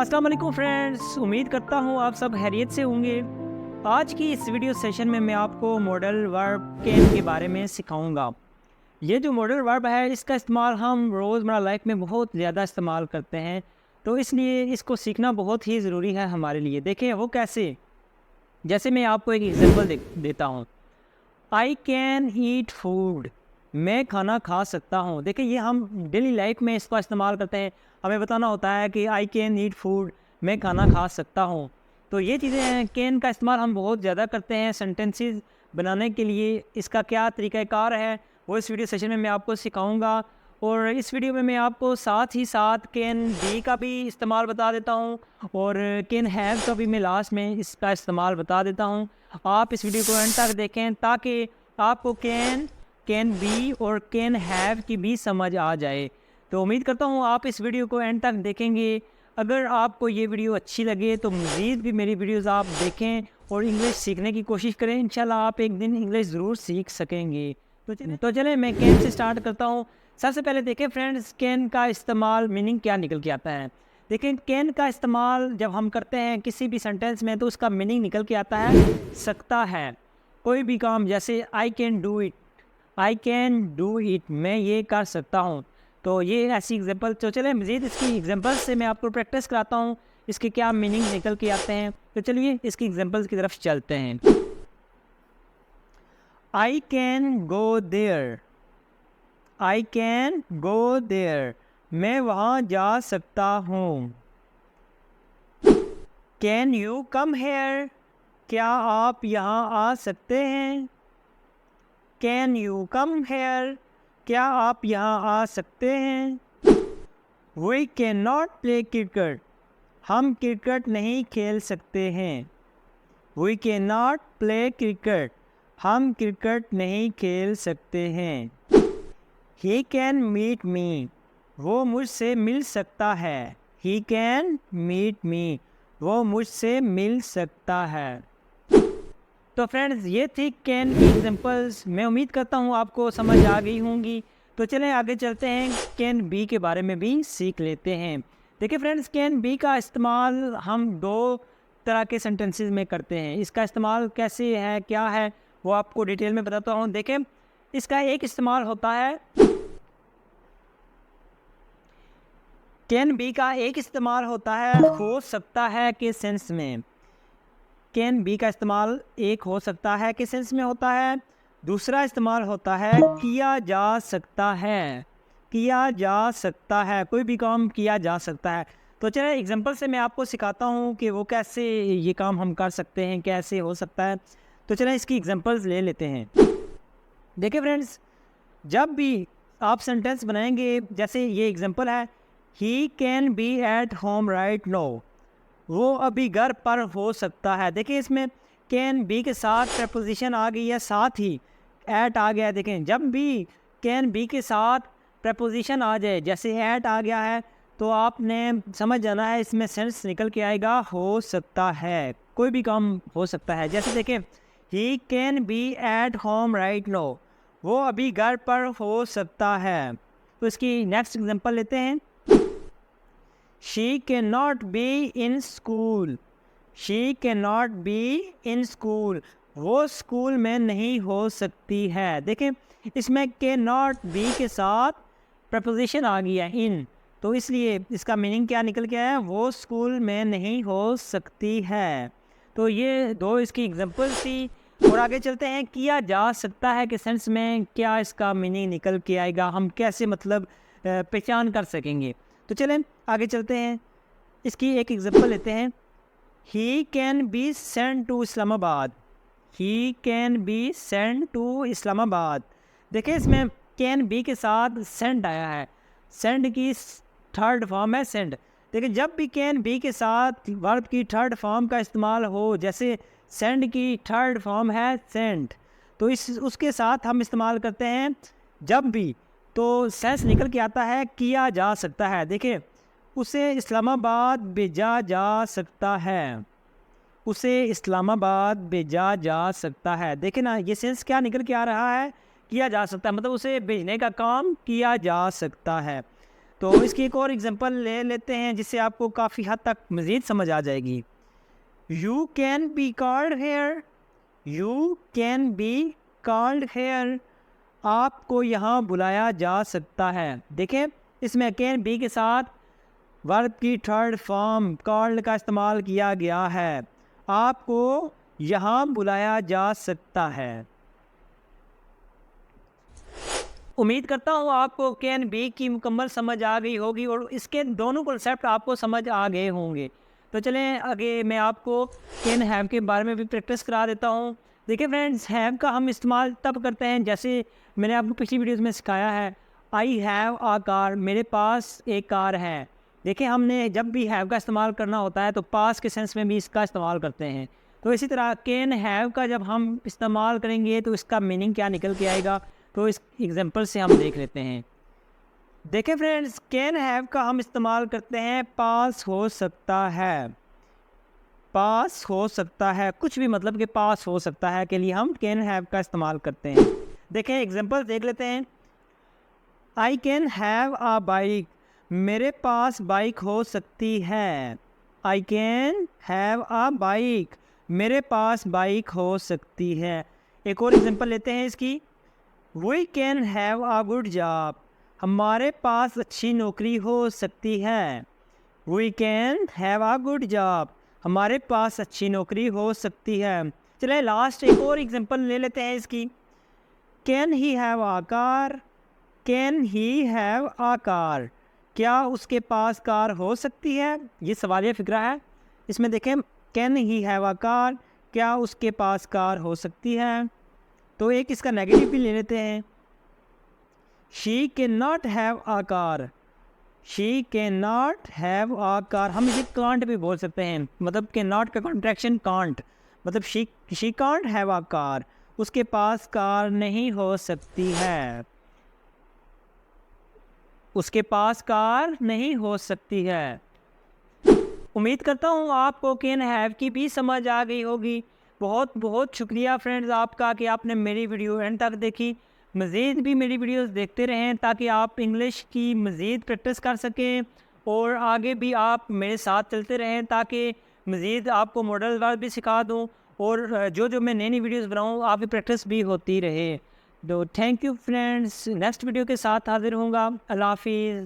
अस्सलाम वालेकुम फ्रेंड्स, उम्मीद करता हूँ आप सब खैरियत से होंगे। आज की इस वीडियो सेशन में मैं आपको मॉडल वर्ब कैन के बारे में सिखाऊंगा। ये जो मॉडल वर्ब है इसका इस्तेमाल हम रोज़मर्रा लाइफ में बहुत ज़्यादा इस्तेमाल करते हैं, तो इसलिए इसको सीखना बहुत ही ज़रूरी है हमारे लिए। देखिए वो कैसे, जैसे मैं आपको एक एग्जांपल देता हूँ। आई कैन ईट फूड, मैं खाना खा सकता हूँ। देखिए ये हम डेली लाइफ में इसका इस्तेमाल करते हैं। हमें बताना होता है कि आई कैन ईट फूड, मैं खाना खा सकता हूँ। तो ये चीज़ें हैं, कैन का इस्तेमाल हम बहुत ज़्यादा करते हैं सेंटेंसेस बनाने के लिए। इसका क्या तरीक़ाकार है वो इस वीडियो सेशन में मैं आपको सिखाऊंगा। और इस वीडियो में मैं आपको साथ ही साथ कैन बी का भी इस्तेमाल बता देता हूँ और कैन हैव का भी मैं लास्ट में इसका इस्तेमाल बता देता हूँ। आप इस वीडियो को एंड तक देखें ताकि आपको कैन बी और कैन हैव की भी समझ आ जाए। तो उम्मीद करता हूँ आप इस वीडियो को एंड तक देखेंगे। अगर आपको ये वीडियो अच्छी लगे तो मज़ीद भी मेरी वीडियोस आप देखें और इंग्लिश सीखने की कोशिश करें। इंशाल्लाह आप एक दिन इंग्लिश ज़रूर सीख सकेंगे। तो चलें मैं कैन से स्टार्ट करता हूँ। सबसे पहले देखें फ्रेंड्स, कैन का इस्तेमाल मीनिंग क्या निकल के आता है। देखें कैन का इस्तेमाल जब हम करते हैं किसी भी सेंटेंस में तो उसका मीनिंग निकल के आता है सकता है। कोई भी काम, जैसे I can do it, I can do it, मैं ये कर सकता हूँ। तो ये ऐसी एग्जांपल। तो चलिए मज़ीद इसकी एग्जांपल से मैं आपको प्रैक्टिस कराता हूँ इसके क्या मीनिंग निकल के आते हैं। तो चलिए इसकी एग्जांपल्स की तरफ चलते हैं। I can go there, I can go there, मैं वहाँ जा सकता हूँ। कैन यू कम हेयर, क्या आप यहाँ आ सकते हैं। कैन यू कम हेयर, क्या आप यहाँ आ सकते हैं। We can not play cricket, हम क्रिकेट नहीं खेल सकते हैं। We can not play cricket, हम क्रिकेट नहीं खेल सकते हैं। ही कैन मीट मी, वो मुझसे मिल सकता है। ही कैन मीट मी, वो मुझसे मिल सकता है। तो फ्रेंड्स ये थी कैन की एग्जांपल्स। मैं उम्मीद करता हूँ आपको समझ आ गई होंगी। तो चलें आगे चलते हैं, कैन बी के बारे में भी सीख लेते हैं। देखिए फ्रेंड्स, कैन बी का इस्तेमाल हम दो तरह के सेंटेंसेस में करते हैं। इसका इस्तेमाल कैसे है, क्या है, वो आपको डिटेल में बताता हूँ। देखें इसका एक इस्तेमाल होता है, कैन बी का एक इस्तेमाल होता है हो सकता है के सेंस में। कैन बी का इस्तेमाल एक हो सकता है के सेंस में होता है। दूसरा इस्तेमाल होता है किया जा सकता है। किया जा सकता है, कोई भी काम किया जा सकता है। तो चलिए एग्जांपल से मैं आपको सिखाता हूँ कि वो कैसे ये काम हम कर सकते हैं, कैसे हो सकता है। तो चलिए इसकी एग्जांपल्स ले लेते हैं। देखिए फ्रेंड्स, जब भी आप सेंटेंस बनाएंगे, जैसे ये एग्जांपल है, he can be at home right now, वो अभी घर पर हो सकता है। देखिए इसमें कैन बी के साथ प्रपोजिशन आ गई है, साथ ही एट आ गया है। देखें जब भी कैन बी के साथ प्रपोजिशन आ जाए, जैसे एट आ गया है, तो आपने समझ जाना है इसमें सेंस निकल के आएगा हो सकता है, कोई भी काम हो सकता है। जैसे देखें he can be at home right now, वो अभी घर पर हो सकता है। तो इसकी नेक्स्ट एग्जांपल लेते हैं। She cannot be in school, she cannot be in school, वो स्कूल में नहीं हो सकती है। देखें इसमें cannot be के साथ प्रपोजिशन आ गया in, तो इसलिए इसका मीनिंग क्या निकल के आया, वो स्कूल में नहीं हो सकती है। तो ये दो इसकी एग्जांपल थी। और आगे चलते हैं, किया जा सकता है के सेंस में क्या इसका मीनिंग निकल के आएगा, हम कैसे मतलब पहचान कर सकेंगे। तो चलें आगे चलते हैं, इसकी एक एग्जांपल लेते हैं। He can be send to Islamabad, he can be send to Islamabad. देखिए इसमें कैन बी के साथ सेंड आया है, सेंड की थर्ड फॉर्म है सेंड। देखिए जब भी कैन बी के साथ वर्ब की थर्ड फॉर्म का इस्तेमाल हो, जैसे सेंड की थर्ड फॉर्म है सेंड, तो उसके साथ हम इस्तेमाल करते हैं जब भी, तो सेंस निकल के आता है किया जा सकता है। देखिए उसे इस्लामाबाद भेजा जा सकता है, उसे इस्लामाबाद भेजा जा सकता है। देखिए ना ये सेंस क्या निकल के आ रहा है, किया जा सकता है, मतलब उसे भेजने का काम किया जा सकता है। तो इसकी एक और एग्जांपल ले लेते हैं जिससे आपको काफ़ी हद तक मज़ीद समझ आ जाएगी। You can be called here, you can be called here, आपको यहाँ बुलाया जा सकता है। देखें इसमें कैन बी के साथ वर्ब की थर्ड फॉर्म कॉल्ड का इस्तेमाल किया गया है। आपको यहाँ बुलाया जा सकता है। उम्मीद करता हूँ आपको कैन बी की मुकम्मल समझ आ गई होगी और इसके दोनों कॉन्सेप्ट आपको समझ आ गए होंगे। तो चलें आगे मैं आपको कैन हैव के बारे में भी प्रैक्टिस करा देता हूँ। देखिए फ्रेंड्स, हैव का हम इस्तेमाल तब करते हैं जैसे मैंने आपको पिछली वीडियोस में सिखाया है। आई हैव आ कार, मेरे पास एक कार है। देखिए हमने जब भी हैव का इस्तेमाल करना होता है तो पास के सेंस में भी इसका इस्तेमाल करते हैं। तो इसी तरह कैन हैव का जब हम इस्तेमाल करेंगे तो इसका मीनिंग क्या निकल के आएगा, तो इस एग्जांपल से हम देख लेते हैं। देखें फ्रेंड्स, कैन हैव का हम इस्तेमाल करते हैं पास हो सकता है, पास हो सकता है, कुछ भी मतलब कि पास हो सकता है के लिए हम कैन हैव का इस्तेमाल करते हैं। देखें एग्जांपल देख लेते हैं। I can have a bike, मेरे पास बाइक हो सकती है। I can have a bike, मेरे पास बाइक हो सकती है। एक और एग्जांपल लेते हैं इसकी। We can have a good job, हमारे पास अच्छी नौकरी हो सकती है। We can have a good job, हमारे पास अच्छी नौकरी हो सकती है। चले लास्ट एक और एग्जांपल ले लेते हैं इसकी। Can he have a car, can he have a car, क्या उसके पास कार हो सकती है। ये सवालिया फिक्रा है। इसमें देखें can he have a car, क्या उसके पास कार हो सकती है। तो एक इसका नेगेटिव भी ले लेते हैं। She can not have a car, she can not have a car, हम इसे कांट भी बोल सकते हैं। मतलब कैन नॉट का कॉन्ट्रैक्शन कांट, मतलब she can't have a car, उसके पास कार नहीं हो सकती है, उसके पास कार नहीं हो सकती है। उम्मीद करता हूँ आपको कैन हैव की भी समझ आ गई होगी। बहुत बहुत शुक्रिया फ्रेंड्स आपका कि आपने मेरी वीडियो एंड तक देखी। मज़ीद भी मेरी वीडियोस देखते रहें ताकि आप इंग्लिश की मज़ीद प्रैक्टिस कर सकें और आगे भी आप मेरे साथ चलते रहें ताकि मज़ीद आपको मॉडल वर्क भी सिखा दूँ और जो मैं नई वीडियोस बनाऊँ आपकी प्रैक्टिस भी होती रहे। तो thank you friends, next video के साथ हाजिर होऊंगा। अल्लाह हाफिज़।